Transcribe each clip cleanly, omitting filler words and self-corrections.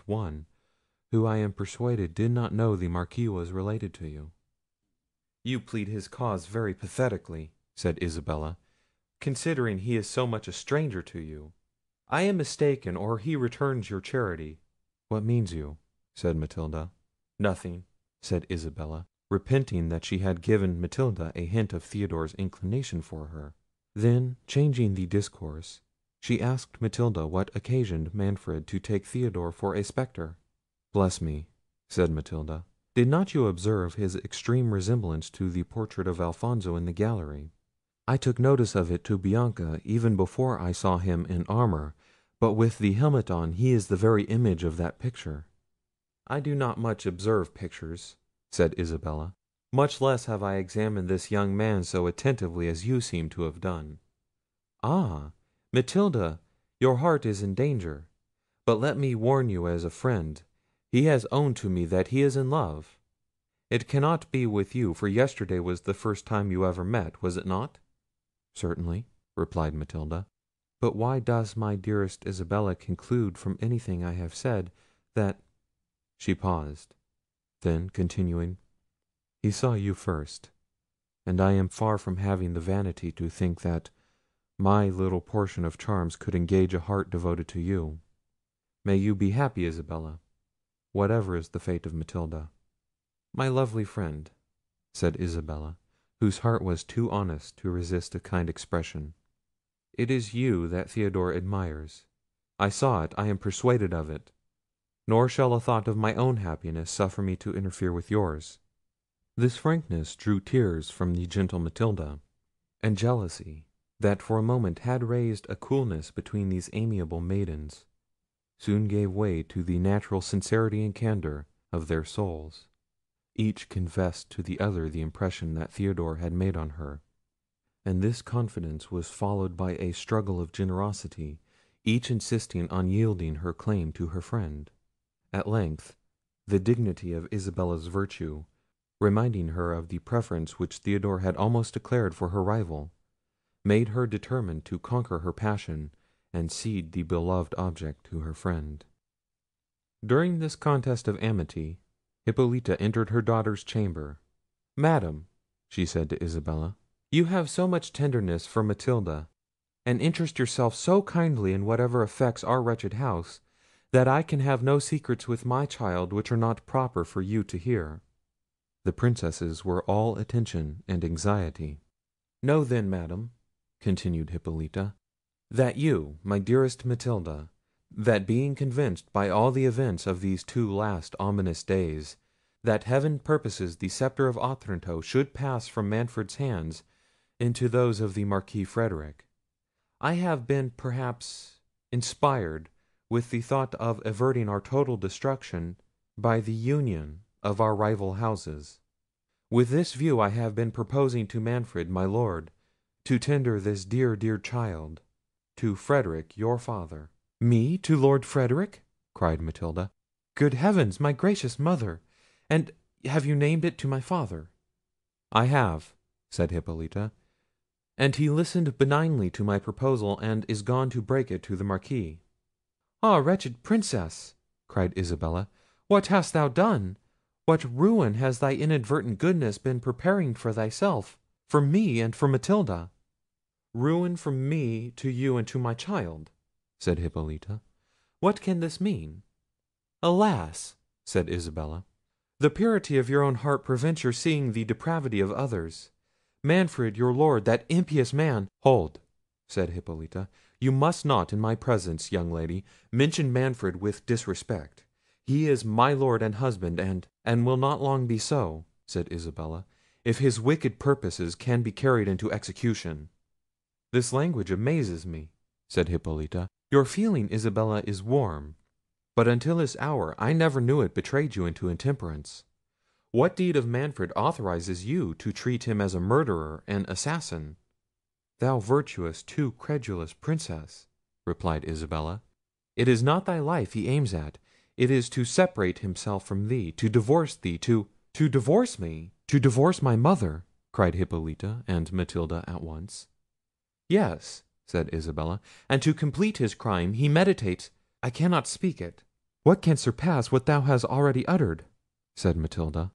just one, who I am persuaded did not know the Marquis was related to you." "You plead his cause very pathetically," said Isabella, "considering he is so much a stranger to you. I am mistaken, or he returns your charity." "What means you?" said Matilda. "Nothing," said Isabella, repenting that she had given Matilda a hint of Theodore's inclination for her. Then, changing the discourse, she asked Matilda what occasioned Manfred to take Theodore for a spectre. "Bless me," said Matilda, "did not you observe his extreme resemblance to the portrait of Alfonso in the gallery? I took notice of it to Bianca even before I saw him in armour, but with the helmet on he is the very image of that picture." "I do not much observe pictures," said Isabella; "much less have I examined this young man so attentively as you seem to have done." "Ah! Matilda, your heart is in danger; but let me warn you as a friend, he has owned to me that he is in love. It cannot be with you, for yesterday was the first time you ever met, was it not?" "Certainly," replied Matilda. "But why does my dearest Isabella conclude from anything I have said, that—" She paused; then continuing, "He saw you first, and I am far from having the vanity to think that my little portion of charms could engage a heart devoted to you. May you be happy, Isabella, whatever is the fate of Matilda." "My lovely friend," said Isabella, whose heart was too honest to resist a kind expression, "it is you that Theodore admires. I saw it, I am persuaded of it; nor shall a thought of my own happiness suffer me to interfere with yours." This frankness drew tears from the gentle Matilda, and jealousy, that for a moment had raised a coolness between these amiable maidens, soon gave way to the natural sincerity and candour of their souls. Each confessed to the other the impression that Theodore had made on her, and this confidence was followed by a struggle of generosity, each insisting on yielding her claim to her friend. At length, the dignity of Isabella's virtue, reminding her of the preference which Theodore had almost declared for her rival, made her determined to conquer her passion, and cede the beloved object to her friend. During this contest of amity, Hippolita entered her daughter's chamber. "Madam," she said to Isabella, "you have so much tenderness for Matilda, and interest yourself so kindly in whatever affects our wretched house, that I can have no secrets with my child which are not proper for you to hear." The princesses were all attention and anxiety. "Know then, madam," continued Hippolita, "that you, my dearest Matilda, that being convinced by all the events of these 2 last ominous days, that heaven purposes the sceptre of Otranto should pass from Manfred's hands into those of the Marquis Frederic, I have been perhaps inspired with the thought of averting our total destruction by the union of our rival houses. With this view I have been proposing to Manfred, my lord, to tender this dear, dear child to Frederic, your father." "Me to Lord Frederic!" cried Matilda. "Good heavens, my gracious mother! And have you named it to my father?" "I have," said Hippolita, "and he listened benignly to my proposal, and is gone to break it to the Marquis." "Ah, wretched Princess!" cried Isabella, "what hast thou done? What ruin has thy inadvertent goodness been preparing for thyself, for me, and for Matilda?" "Ruin from me to you and to my child!" said Hippolita. "What can this mean?" "Alas!" said Isabella, "the purity of your own heart prevents your seeing the depravity of others. Manfred, your lord, that impious man—" "Hold!" said Hippolita; "you must not, in my presence, young lady, mention Manfred with disrespect. He is my lord and husband, and will not long be so," said Isabella, "if his wicked purposes can be carried into execution." "This language amazes me," said Hippolita. "Your feeling, Isabella, is warm; but until this hour I never knew it betrayed you into intemperance. What deed of Manfred authorizes you to treat him as a murderer and assassin?" "Thou virtuous, too credulous Princess," replied Isabella, "it is not thy life he aims at; it is to separate himself from thee, to divorce thee, to—" "To divorce me! To divorce my mother!" cried Hippolita and Matilda at once. "Yes," said Isabella, "and to complete his crime he meditates—I cannot speak it." What can surpass what thou hast already uttered?" said Matilda.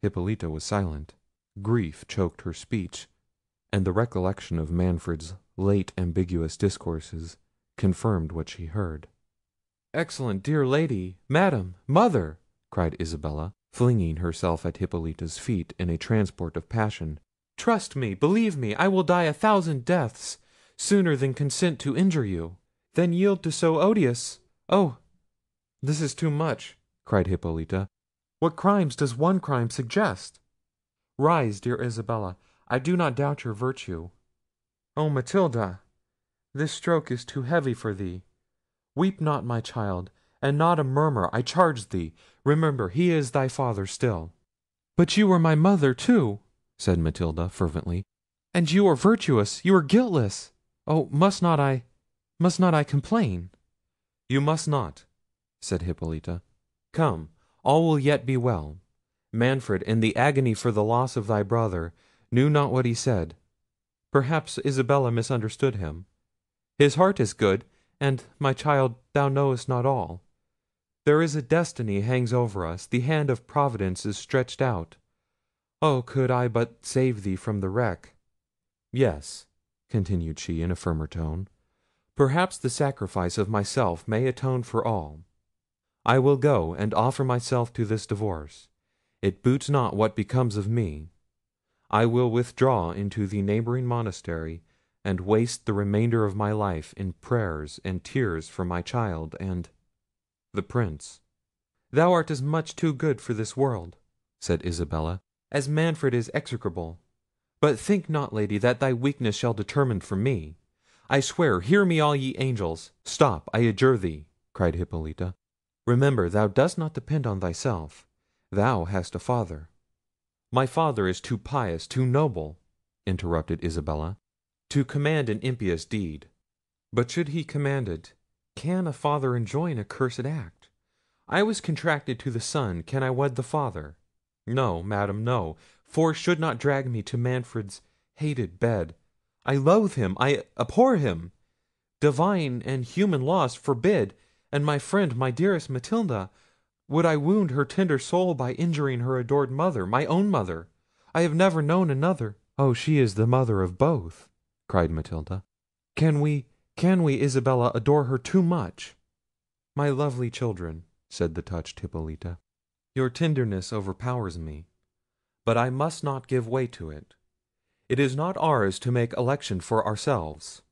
Hippolita was silent. Grief choked her speech, and the recollection of Manfred's late ambiguous discourses confirmed what she heard. "Excellent, dear lady, madam, mother!" cried Isabella, flinging herself at Hippolita's feet in a transport of passion. "Trust me, believe me, I will die 1,000 deaths sooner than consent to injure you, than yield to so odious— Oh, this is too much!" cried Hippolita. "What crimes does one crime suggest? Rise, dear Isabella, I do not doubt your virtue. Oh, Matilda, this stroke is too heavy for thee. Weep not, my child, and not a murmur, I charge thee. Remember, he is thy father still." "But you were my mother too," said Matilda fervently, "and you are virtuous, you are guiltless. Oh, must not I complain?" "You must not," said Hippolita. "Come, all will yet be well. Manfred, in the agony for the loss of thy brother, knew not what he said. Perhaps Isabella misunderstood him. His heart is good, and, my child, thou knowest not all. There is a destiny hangs over us, the hand of Providence is stretched out. Oh, could I but save thee from the wreck! Yes," continued she in a firmer tone, "perhaps the sacrifice of myself may atone for all. I will go and offer myself to this divorce. It boots not what becomes of me. I will withdraw into the neighbouring monastery, and waste the remainder of my life in prayers and tears for my child and the Prince." "Thou art as much too good for this world," said Isabella, "as Manfred is execrable. But think not, lady, that thy weakness shall determine for me. I swear, hear me all ye angels—" "Stop, I adjure thee," cried Hippolita. "Remember, thou dost not depend on thyself. Thou hast a father." "My father is too pious, too noble," interrupted Isabella, "to command an impious deed. But should he command it, can a father enjoin a cursed act? I was contracted to the son, can I wed the father? No, madam, no. Force should not drag me to Manfred's hated bed. I loathe him, I abhor him. Divine and human laws forbid. And my friend, my dearest Matilda, would I wound her tender soul by injuring her adored mother, my own mother? I have never known another—" "Oh, she is the mother of both," cried Matilda. Can we, Isabella, adore her too much?" "My lovely children," said the touched Hippolita, "your tenderness overpowers me, but I must not give way to it. It is not ours to make election for ourselves.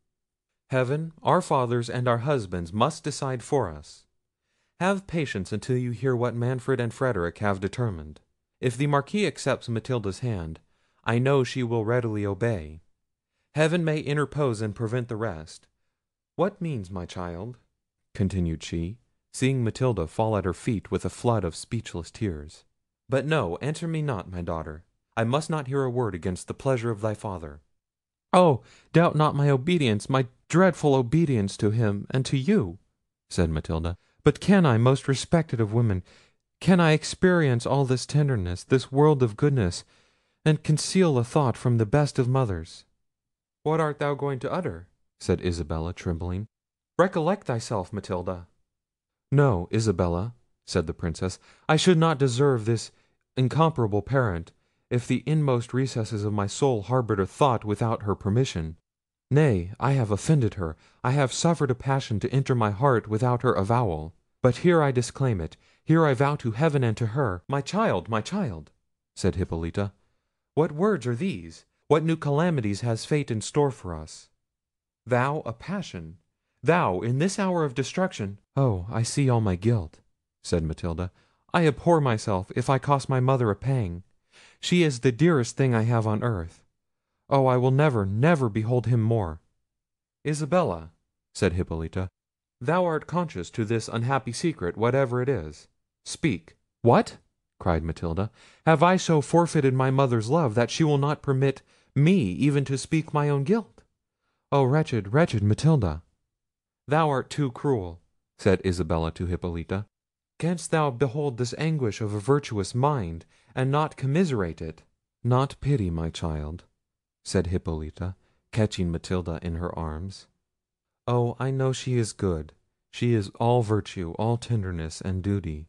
Heaven, our fathers, and our husbands must decide for us. Have patience until you hear what Manfred and Frederic have determined. If the Marquis accepts Matilda's hand, I know she will readily obey. Heaven may interpose and prevent the rest. What means, my child?" continued she, seeing Matilda fall at her feet with a flood of speechless tears. "But no, answer me not, my daughter. I must not hear a word against the pleasure of thy father." "Oh, doubt not my obedience, my dreadful obedience to him and to you," said Matilda. "But can I, most respected of women, can I experience all this tenderness, this world of goodness, and conceal a thought from the best of mothers?" "What art thou going to utter?" said Isabella, trembling. "Recollect thyself, Matilda." "No, Isabella," said the Princess, "I should not deserve this incomparable parent, if the inmost recesses of my soul harboured a thought without her permission. Nay, I have offended her. I have suffered a passion to enter my heart without her avowal. But here I disclaim it. Here I vow to heaven and to her—" my child!" said Hippolita. "What words are these? What new calamities has fate in store for us? Thou a passion! Thou in this hour of destruction—" "Oh, I see all my guilt," said Matilda. "I abhor myself if I cost my mother a pang. She is the dearest thing I have on earth. Oh, I will never, never behold him more." "Isabella," said Hippolita, "thou art conscious to this unhappy secret, whatever it is. Speak." "What!" cried Matilda. "Have I so forfeited my mother's love that she will not permit me even to speak my own guilt? Oh, wretched, wretched Matilda!" "Thou art too cruel," said Isabella to Hippolita. "Canst thou behold this anguish of a virtuous mind, and not commiserate it?" "Not pity, my child," said Hippolita, catching Matilda in her arms. "Oh, I know she is good. She is all virtue, all tenderness and duty.